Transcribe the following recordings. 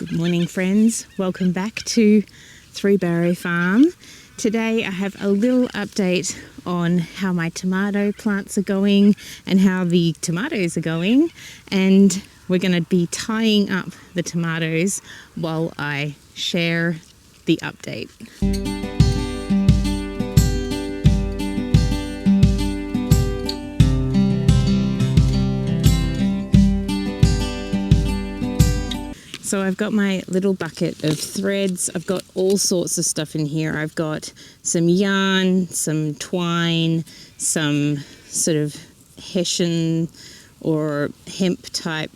Good morning, friends. Welcome back to Three Barrow Farm. Today I have a little update on how my tomato plants are going and how the tomatoes are going, and we're going to be tying up the tomatoes while I share the update. So I've got my little bucket of threads. I've got all sorts of stuff in here. I've got some yarn, some twine, some sort of hessian or hemp type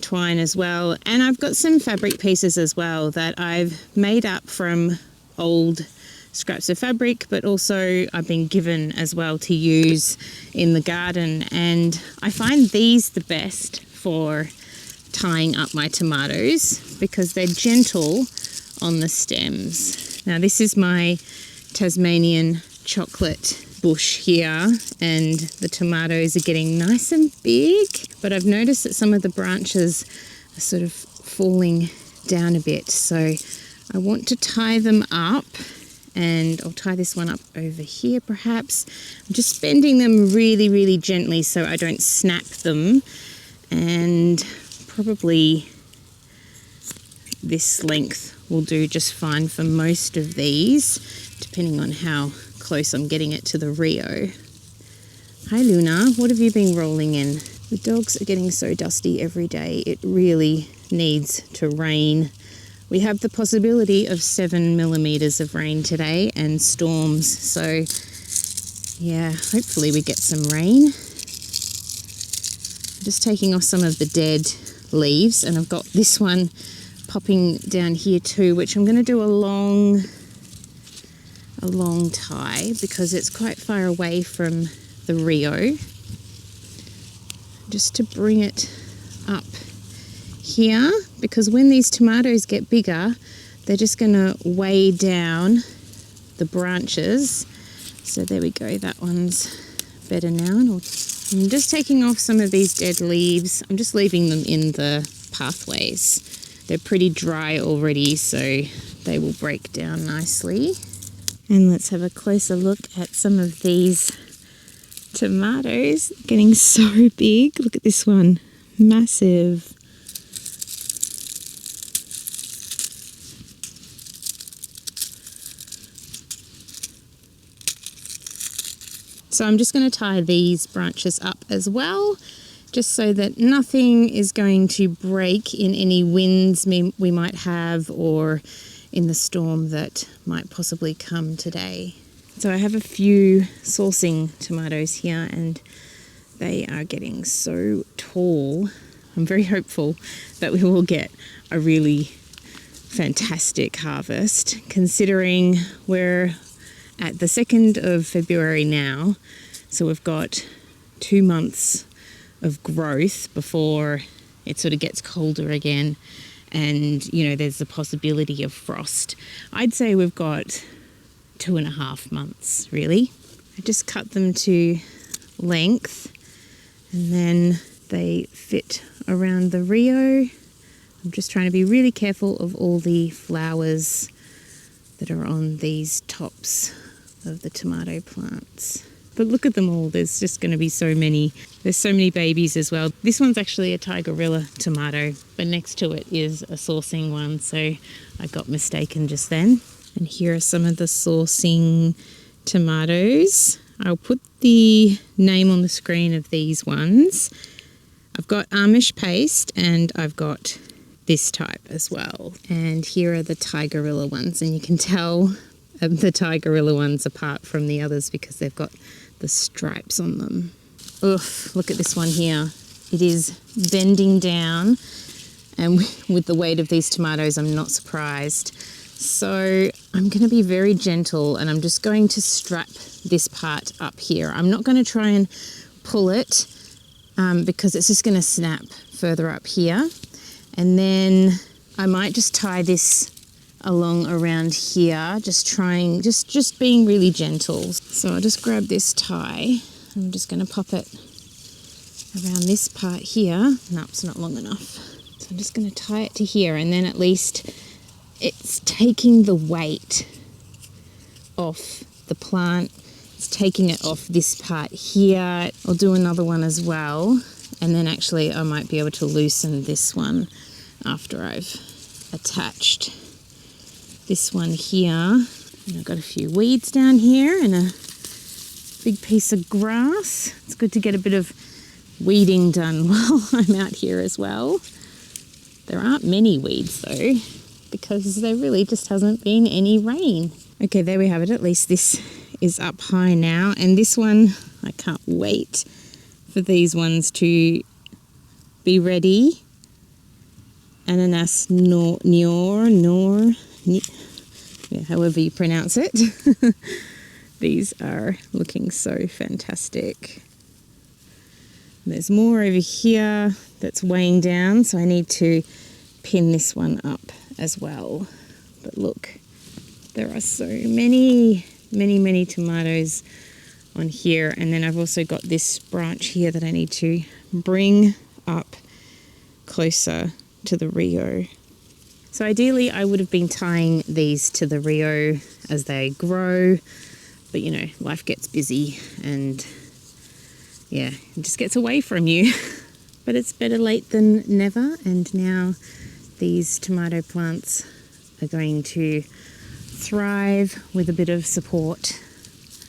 twine as well. And I've got some fabric pieces as well that I've made up from old scraps of fabric, but also I've been given as well to use in the garden. And I find these the best for tying up my tomatoes because they're gentle on the stems. Now this is my Tasmanian chocolate bush here, and the tomatoes are getting nice and big, but I've noticed that some of the branches are sort of falling down a bit, so I want to tie them up, and I'll tie this one up over here perhaps. I'm just bending them really gently so I don't snap them, and probably this length will do just fine for most of these, depending on how close I'm getting it to the Rio. Hi Luna, what have you been rolling in? The dogs are getting so dusty every day. It really needs to rain. We have the possibility of 7 millimeters of rain today and storms, so yeah, hopefully we get some rain. I'm just taking off some of the dead leaves, and I've got this one popping down here too, which I'm going to do a long tie because it's quite far away from the Rio, just to bring it up here, because when these tomatoes get bigger they're just going to weigh down the branches. So there we go, that one's better now. I'm just taking off some of these dead leaves. I'm just leaving them in the pathways. They're pretty dry already, so they will break down nicely. And let's have a closer look at some of these tomatoes. Getting so big. Look at this one. Massive. So I'm just going to tie these branches up as well, just so that nothing is going to break in any winds we might have or in the storm that might possibly come today. So I have a few sourcing tomatoes here and they are getting so tall. I'm very hopeful that we will get a really fantastic harvest, considering we're at the 2nd of February now, so we've got 2 months of growth before it sort of gets colder again, and you know there's the possibility of frost. I'd say we've got 2.5 months really. I just cut them to length and then they fit around the Rio. I'm just trying to be really careful of all the flowers that are on these tops of the tomato plants. But look at them all, there's just going to be so many. There's so many babies as well. This one's actually a Tigerilla tomato, but next to it is a sourcing one, so I got mistaken just then. And here are some of the sourcing tomatoes. I'll put the name on the screen of these ones. I've got Amish paste and I've got this type as well. And here are the Tigerilla ones, and you can tell the Tigerilla ones apart from the others because they've got the stripes on them. Oof, look at this one here. It is bending down, and with the weight of these tomatoes I'm not surprised. So I'm going to be very gentle and I'm just going to strap this part up here. I'm not going to try and pull it because it's just going to snap further up here, and then I might just tie this along around here, just being really gentle. So I'll just grab this tie. I'm just going to pop it around this part here. No, it's not long enough. So I'm just going to tie it to here, and then at least it's taking the weight off the plant. It's taking it off this part here. I'll do another one as well, and then actually I might be able to loosen this one after I've attached this one here. And I've got a few weeds down here and a big piece of grass. It's good to get a bit of weeding done while I'm out here as well. There aren't many weeds though, because there really just hasn't been any rain. Okay, there we have it. At least this is up high now. And this one, I can't wait for these ones to be ready. Ananas however you pronounce it. These are looking so fantastic. There's more over here that's weighing down, so I need to pin this one up as well. But look, there are so many tomatoes on here. And then I've also got this branch here that I need to bring up closer to the Rio. So ideally I would have been tying these to the Rio as they grow, but you know, life gets busy and yeah, it just gets away from you. But it's better late than never, and now these tomato plants are going to thrive with a bit of support.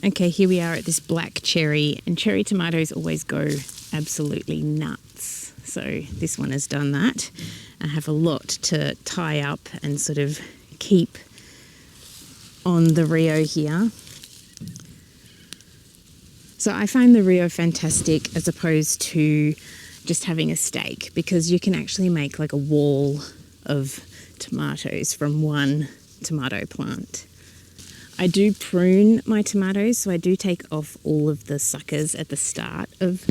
Okay, here we are at this black cherry, and cherry tomatoes always go absolutely nuts. So this one has done that. I have a lot to tie up and sort of keep on the Rio here. So I find the Rio fantastic as opposed to just having a stake, because you can actually make like a wall of tomatoes from one tomato plant. I do prune my tomatoes, so I do take off all of the suckers at the start of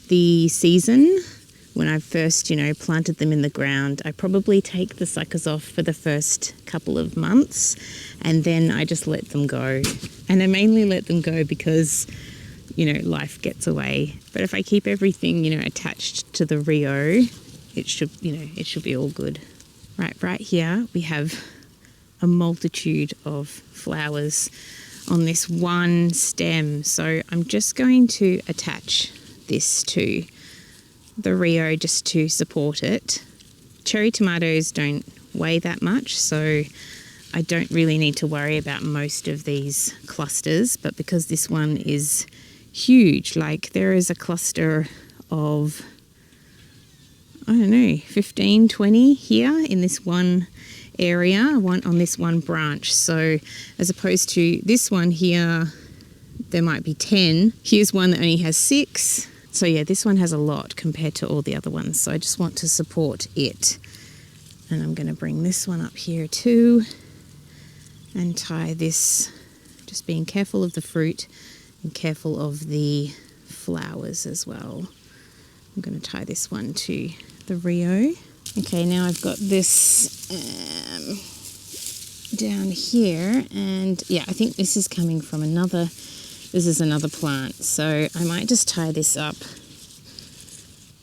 the season. When I first, planted them in the ground, I probably take the suckers off for the first couple of months, and then I just let them go. And I mainly let them go because, life gets away. But if I keep everything, attached to the Rio, it should be all good. Right here, we have a multitude of flowers on this one stem. So I'm just going to attach this to the Rio just to support it. Cherry tomatoes don't weigh that much, so I don't really need to worry about most of these clusters, but because this one is huge, like there is a cluster of, 15, 20 here in this one area, on this one branch. So as opposed to this one here, there might be 10. Here's one that only has 6. So yeah, this one has a lot compared to all the other ones. So I just want to support it. And I'm going to bring this one up here too and tie this, just being careful of the fruit and careful of the flowers as well. I'm going to tie this one to the Rio. Okay, now I've got this down here, and yeah, I think this is coming from another plant. So I might just tie this up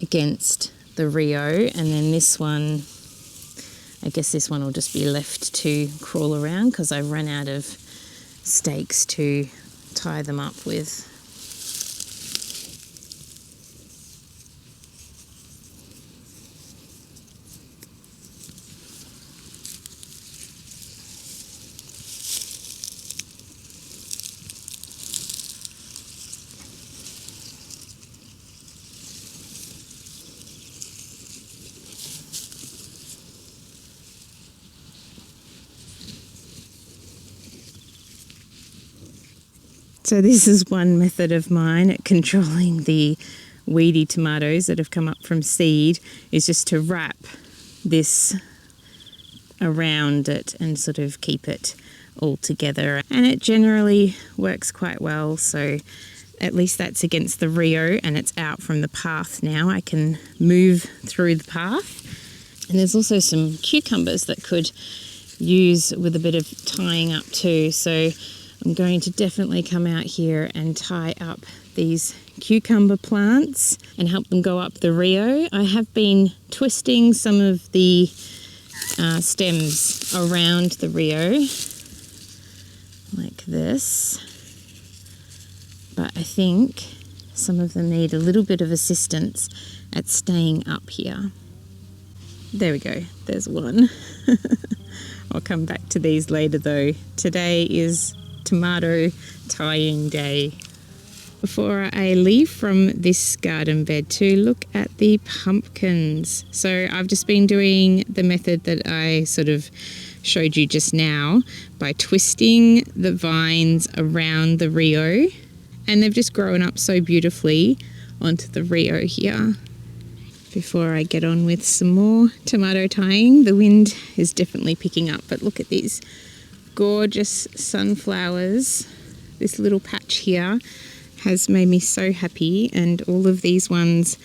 against the Rio, and then this one, I guess this one will just be left to crawl around because I've run out of stakes to tie them up with. So this is one method of mine at controlling the weedy tomatoes that have come up from seed, is just to wrap this around it and sort of keep it all together. And it generally works quite well. So at least that's against the Rio and it's out from the path now. I can move through the path. And there's also some cucumbers that could use with a bit of tying up too. So I'm going to definitely come out here and tie up these cucumber plants and help them go up the Rio. I have been twisting some of the stems around the Rio like this, but I think some of them need a little bit of assistance at staying up here. There we go, there's one. I'll come back to these later though. Today is tomato tying day. Before I leave from this garden bed to look at the pumpkins. So I've just been doing the method that I sort of showed you just now by twisting the vines around the Rio, and they've just grown up so beautifully onto the Rio here. Before I get on with some more tomato tying, the wind is definitely picking up, but look at these gorgeous sunflowers. This little patch here has made me so happy, and all of these ones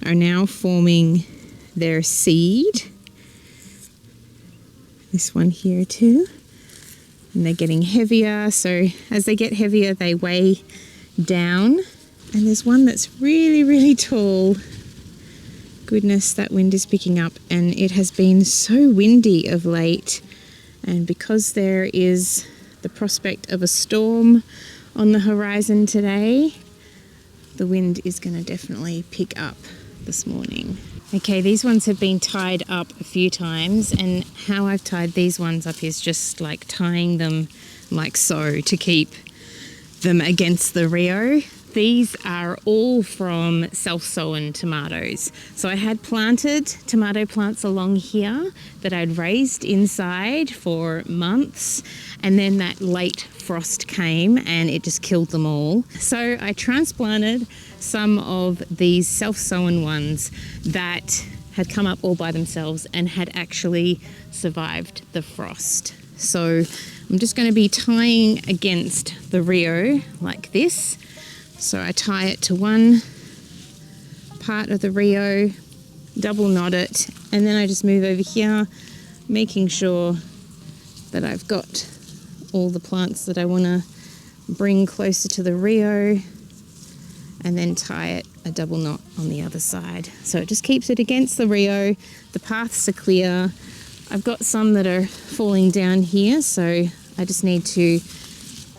are now forming their seed. This one here too, and they're getting heavier, so as they get heavier they weigh down. And there's one that's really, really tall. Goodness, that wind is picking up, and it has been so windy of late, and because there is the prospect of a storm on the horizon today, the wind is going to definitely pick up this morning. Okay, these ones have been tied up a few times, and how I've tied these ones up is just like tying them like so to keep them against the Rio. These are all from self-sown tomatoes. So I had planted tomato plants along here that I'd raised inside for months, and then that late frost came and it just killed them all. So I transplanted some of these self-sown ones that had come up all by themselves and had actually survived the frost. So I'm just going to be tying against the Rio like this. So I tie it to one part of the Rio, double knot it, and then I just move over here, making sure that I've got all the plants that I want to bring closer to the Rio, and then tie it a double knot on the other side. So it just keeps it against the Rio. The paths are clear. I've got some that are falling down here, so I just need to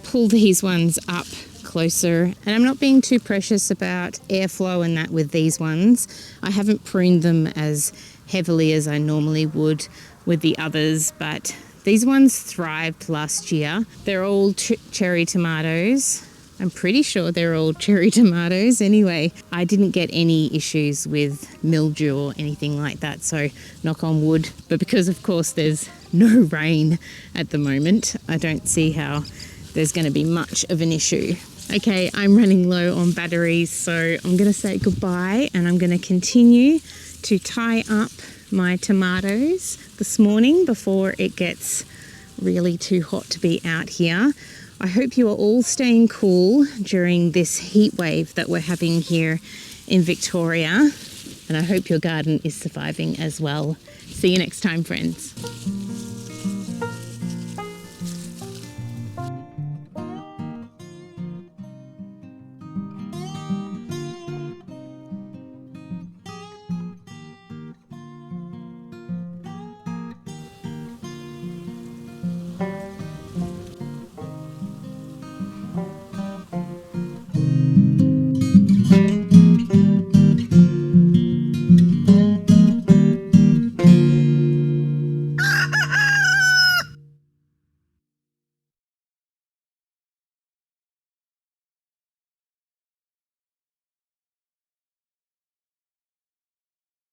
pull these ones up closer, and I'm not being too precious about airflow and that with these ones. I haven't pruned them as heavily as I normally would with the others, but these ones thrived last year. They're all cherry tomatoes. I'm pretty sure they're all cherry tomatoes anyway. I didn't get any issues with mildew or anything like that, so knock on wood. But because of course there's no rain at the moment, I don't see how there's going to be much of an issue. Okay, I'm running low on batteries, so I'm going to say goodbye, and I'm going to continue to tie up my tomatoes this morning before it gets really too hot to be out here. I hope you are all staying cool during this heat wave that we're having here in Victoria, and I hope your garden is surviving as well. See you next time, friends.